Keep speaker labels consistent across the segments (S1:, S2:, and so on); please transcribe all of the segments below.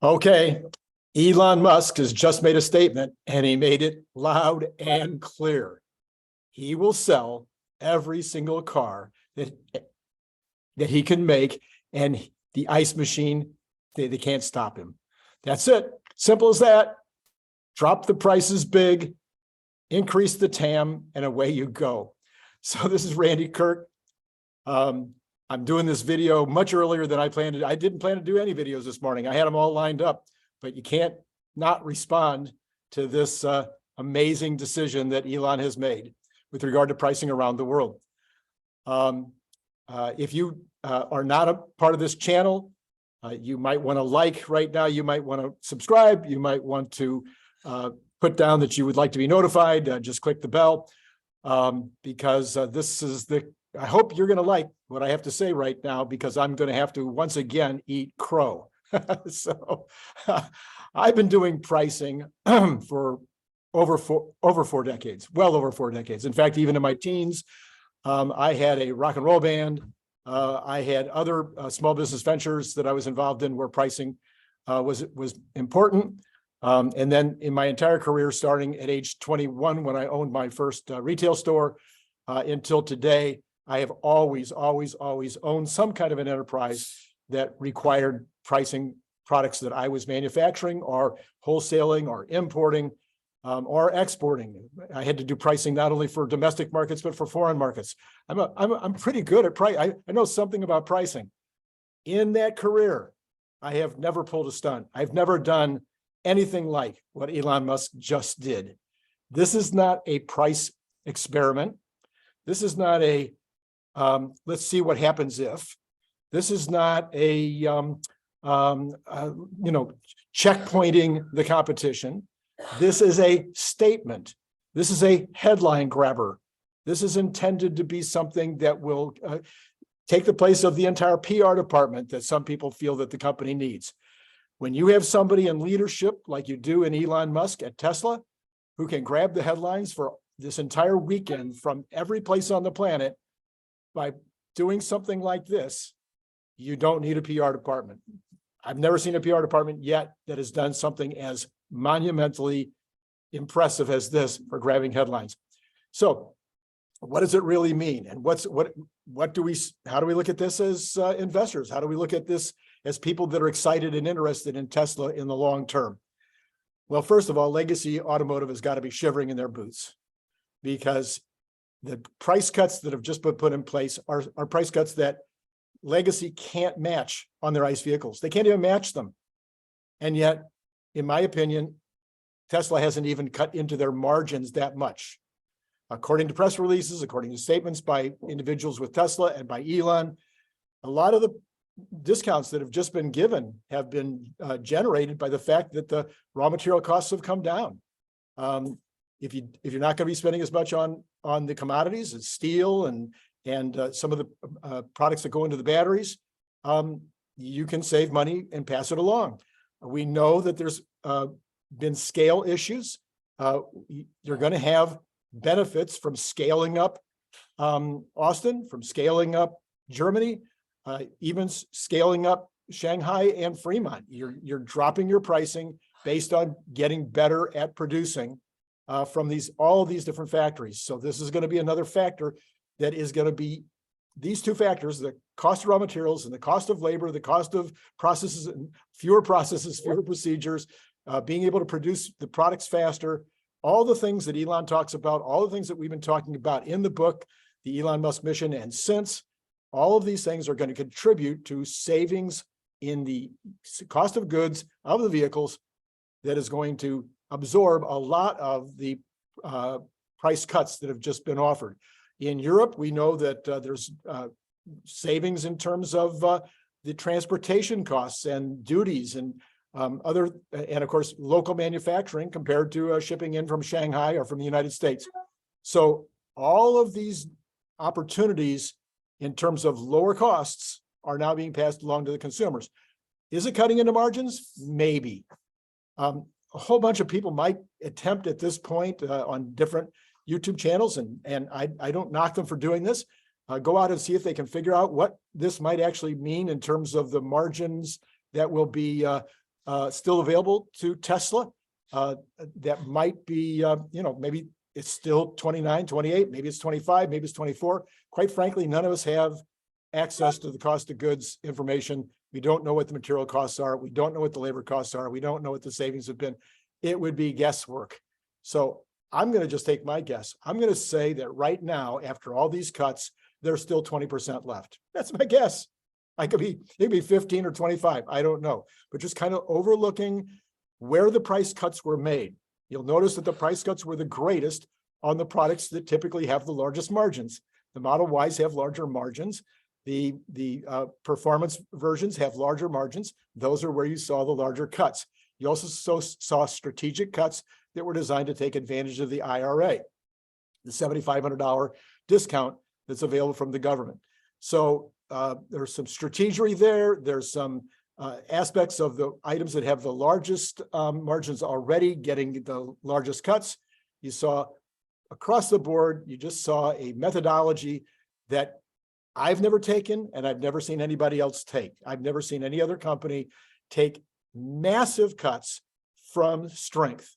S1: Okay, Elon Musk has just made a statement and he made it loud and clear. He will sell every single car that he can make, and the ICE machine, they can't stop him. That's it. Simple as that. Drop the prices big, increase the TAM, and away you go. So this is Randy Kirk. I'm doing this video much earlier than I planned to. I didn't plan to do any videos this morning. I had them all lined up, but you can't not respond to this amazing decision that Elon has made with regard to pricing around the world. If you are not a part of this channel, you might want to like right now. You might want to subscribe. You might want to put down that you would like to be notified. Just click the bell because this is I hope you're going to like what I have to say right now, because I'm going to have to once again eat crow. So I've been doing pricing for over four decades, well over 4 decades. In fact, even in my teens, I had a rock and roll band. I had other small business ventures that I was involved in where pricing was important. And then in my entire career, starting at age 21, when I owned my first retail store, until today, I have always owned some kind of an enterprise that required pricing products that I was manufacturing or wholesaling or importing or exporting. I had to do pricing not only for domestic markets, but for foreign markets. I'm pretty good at price. I know something about pricing. In that career, I have never pulled a stunt. I've never done anything like what Elon Musk just did. This is not a price experiment. This is not a let's see what happens if. This is not a checkpointing the competition. This is a statement. This is a headline grabber. This is intended to be something that will take the place of the entire PR department that some people feel that the company needs. When you have somebody in leadership like you do in Elon Musk at Tesla, who can grab the headlines for this entire weekend from every place on the planet, by doing something like this, you don't need a PR department. I've never seen a PR department yet that has done something as monumentally impressive as this for grabbing headlines. So what does it really mean? And how do we look at this as investors? How do we look at this as people that are excited and interested in Tesla in the long term? Well, first of all, legacy automotive has got to be shivering in their boots, because the price cuts that have just been put in place are price cuts that legacy can't match on their ICE vehicles. They can't even match them. And yet, in my opinion, Tesla hasn't even cut into their margins that much. According to press releases, according to statements by individuals with Tesla and by Elon, a lot of the discounts that have just been given have been generated by the fact that the raw material costs have come down. If you're not going to be spending as much on the commodities, it's steel and some of the products that go into the batteries, you can save money and pass it along. We know that there's been scale issues. You're going to have benefits from scaling up Austin, from scaling up Germany, even scaling up Shanghai and Fremont. You're dropping your pricing based on getting better at producing from all of these different factories. So this is going to be another factor that is going to be these two factors: the cost of raw materials and the cost of labor, the cost of processes, and fewer processes, fewer procedures, being able to produce the products faster, all the things that Elon talks about, all the things that we've been talking about in the book, the Elon Musk mission, and since, all of these things are going to contribute to savings in the cost of goods of the vehicles that is going to absorb a lot of the price cuts that have just been offered. In Europe, we know that there's savings in terms of the transportation costs and duties and and of course, local manufacturing compared to shipping in from Shanghai or from the United States. So all of these opportunities in terms of lower costs are now being passed along to the consumers. Is it cutting into margins? Maybe. A whole bunch of people might attempt at this point on different YouTube channels, and I don't knock them for doing this. Go out and see if they can figure out what this might actually mean in terms of the margins that will be still available to Tesla. That might be, maybe it's still 29, 28, maybe it's 25, maybe it's 24. Quite frankly, none of us have access to the cost of goods information. We don't know what the material costs are. We don't know what the labor costs are. We don't know what the savings have been. It would be guesswork. So I'm going to just take my guess. I'm going to say that right now, after all these cuts, there's still 20% left. That's my guess. It could be 15 or 25. I don't know, but just kind of overlooking where the price cuts were made. You'll notice that the price cuts were the greatest on the products that typically have the largest margins. The Model Ys have larger margins. The performance versions have larger margins. Those are where you saw the larger cuts. You also saw strategic cuts that were designed to take advantage of the IRA, the $7,500 discount that's available from the government. So there's some strategy there. There's some aspects of the items that have the largest margins already getting the largest cuts. You saw across the board, you just saw a methodology that I've never taken and I've never seen anybody else take. I've never seen any other company take massive cuts from strength.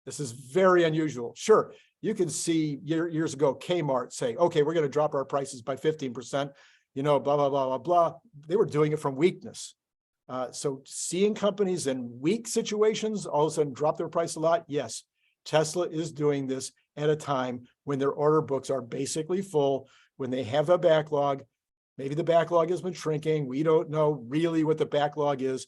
S1: This is very unusual. Sure, you can see years ago, Kmart say, okay, we're going to drop our prices by 15%, blah, blah, blah, blah, blah. They were doing it from weakness. So seeing companies in weak situations all of a sudden drop their price a lot, yes, Tesla is doing this at a time when their order books are basically full, when they have a backlog. Maybe the backlog has been shrinking. We don't know really what the backlog is,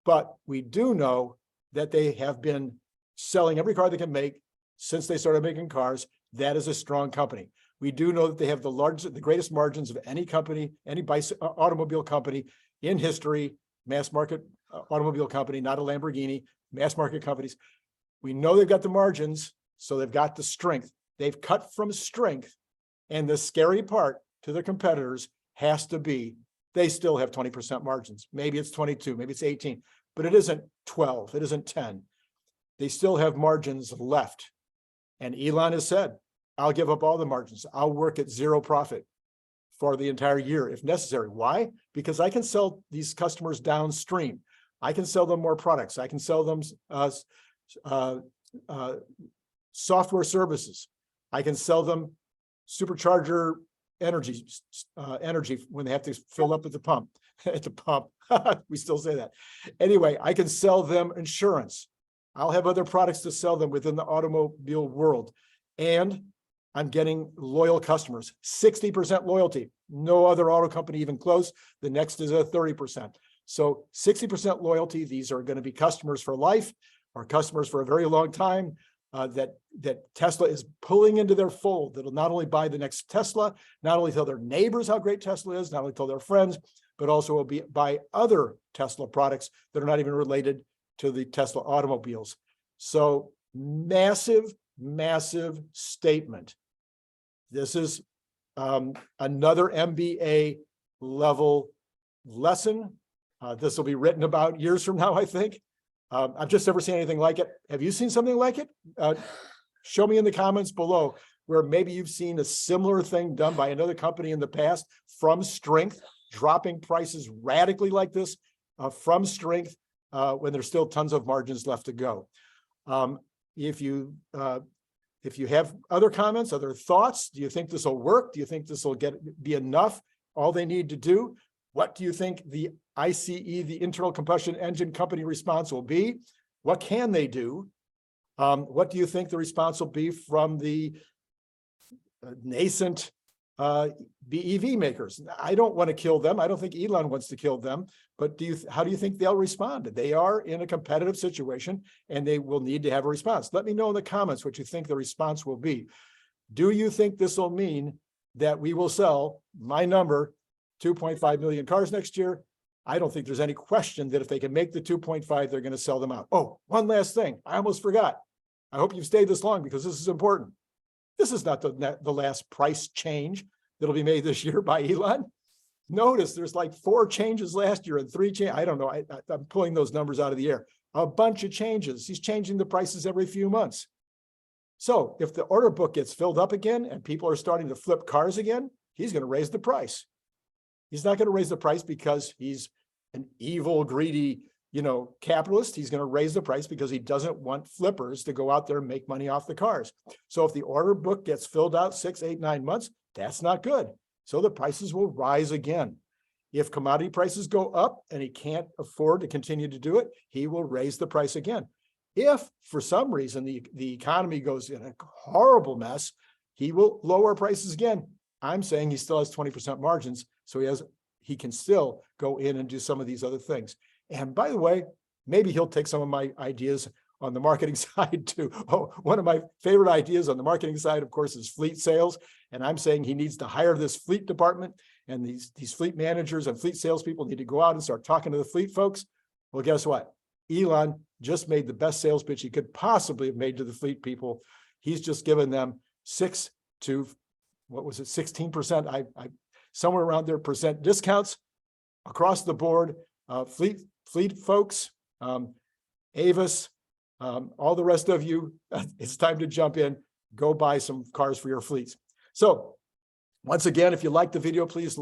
S1: but we do know that they have been selling every car they can make since they started making cars. That is a strong company. We do know that they have the greatest margins of any company, any automobile company in history, mass market automobile company, not a Lamborghini, mass market companies. We know they've got the margins, so they've got the strength. They've cut from strength. And the scary part to their competitors has to be, they still have 20% margins. Maybe it's 22, maybe it's 18, but it isn't 12, it isn't 10. They still have margins left. And Elon has said, I'll give up all the margins. I'll work at zero profit for the entire year if necessary. Why? Because I can sell these customers downstream. I can sell them more products. I can sell them software services. I can sell them supercharger energy when they have to fill up at the pump. At the pump, we still say that. Anyway, I can sell them insurance. I'll have other products to sell them within the automobile world. And I'm getting loyal customers, 60% loyalty. No other auto company even close. The next is a 30%. So 60% loyalty. These are going to be customers for life, or customers for a very long time. That Tesla is pulling into their fold. That'll not only buy the next Tesla, not only tell their neighbors how great Tesla is, not only tell their friends, but also will buy other Tesla products that are not even related to the Tesla automobiles. So massive, massive statement. This is another MBA level lesson. This will be written about years from now, I think. I've just never seen anything like it. Have you seen something like it? Show me in the comments below where maybe you've seen a similar thing done by another company in the past from strength, dropping prices radically like this from strength when there's still tons of margins left to go. If you have other comments, other thoughts, do you think this will work? Do you think this will be enough? All they need to do? What do you think the ICE, the internal combustion engine company response will be? What can they do? What do you think the response will be from the nascent BEV makers? I don't want to kill them. I don't think Elon wants to kill them, but how do you think they'll respond? They are in a competitive situation and they will need to have a response. Let me know in the comments what you think the response will be. Do you think this will mean that we will sell, my number, 2.5 million cars next year? I don't think there's any question that if they can make the 2.5, they're going to sell them out. Oh, one last thing. I almost forgot. I hope you've stayed this long because this is important. This is not the last price change that'll be made this year by Elon. Notice there's like 4 changes last year and 3 changes. I don't know. I'm pulling those numbers out of the air. A bunch of changes. He's changing the prices every few months. So if the order book gets filled up again and people are starting to flip cars again, he's going to raise the price. He's not going to raise the price because he's an evil, greedy capitalist. He's going to raise the price because he doesn't want flippers to go out there and make money off the cars. So if the order book gets filled out 6, 8, 9 months, that's not good. So the prices will rise again. If commodity prices go up and he can't afford to continue to do it, he will raise the price again. If for some reason the economy goes in a horrible mess, he will lower prices again. I'm saying he still has 20% margins, so he can still go in and do some of these other things. And by the way, maybe he'll take some of my ideas on the marketing side too. Oh, one of my favorite ideas on the marketing side, of course, is fleet sales. And I'm saying he needs to hire this fleet department, and these fleet managers and fleet salespeople need to go out and start talking to the fleet folks. Well, guess what? Elon just made the best sales pitch he could possibly have made to the fleet people. He's just given them 6 to, what was it, 16%, somewhere around there, percent discounts across the board. Fleet folks, Avis, all the rest of you, it's time to jump in, go buy some cars for your fleets. So once again, if you like the video, please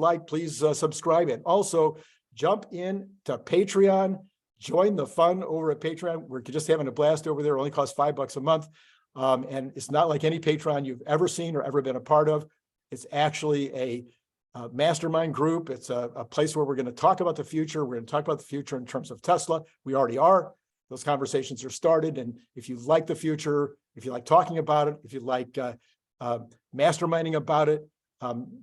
S1: subscribe, and also jump in to Patreon, join the fun over at Patreon. We're just having a blast over there. It only costs $5 a month. And it's not like any Patreon you've ever seen or ever been a part of. It's actually a mastermind group. It's a place where we're going to talk about the future. We're going to talk about the future in terms of Tesla. We already are. Those conversations are started. And if you like the future, if you like talking about it, if you like masterminding about it,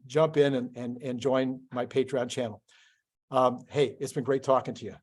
S1: jump in and join my Patreon channel. Hey, it's been great talking to you.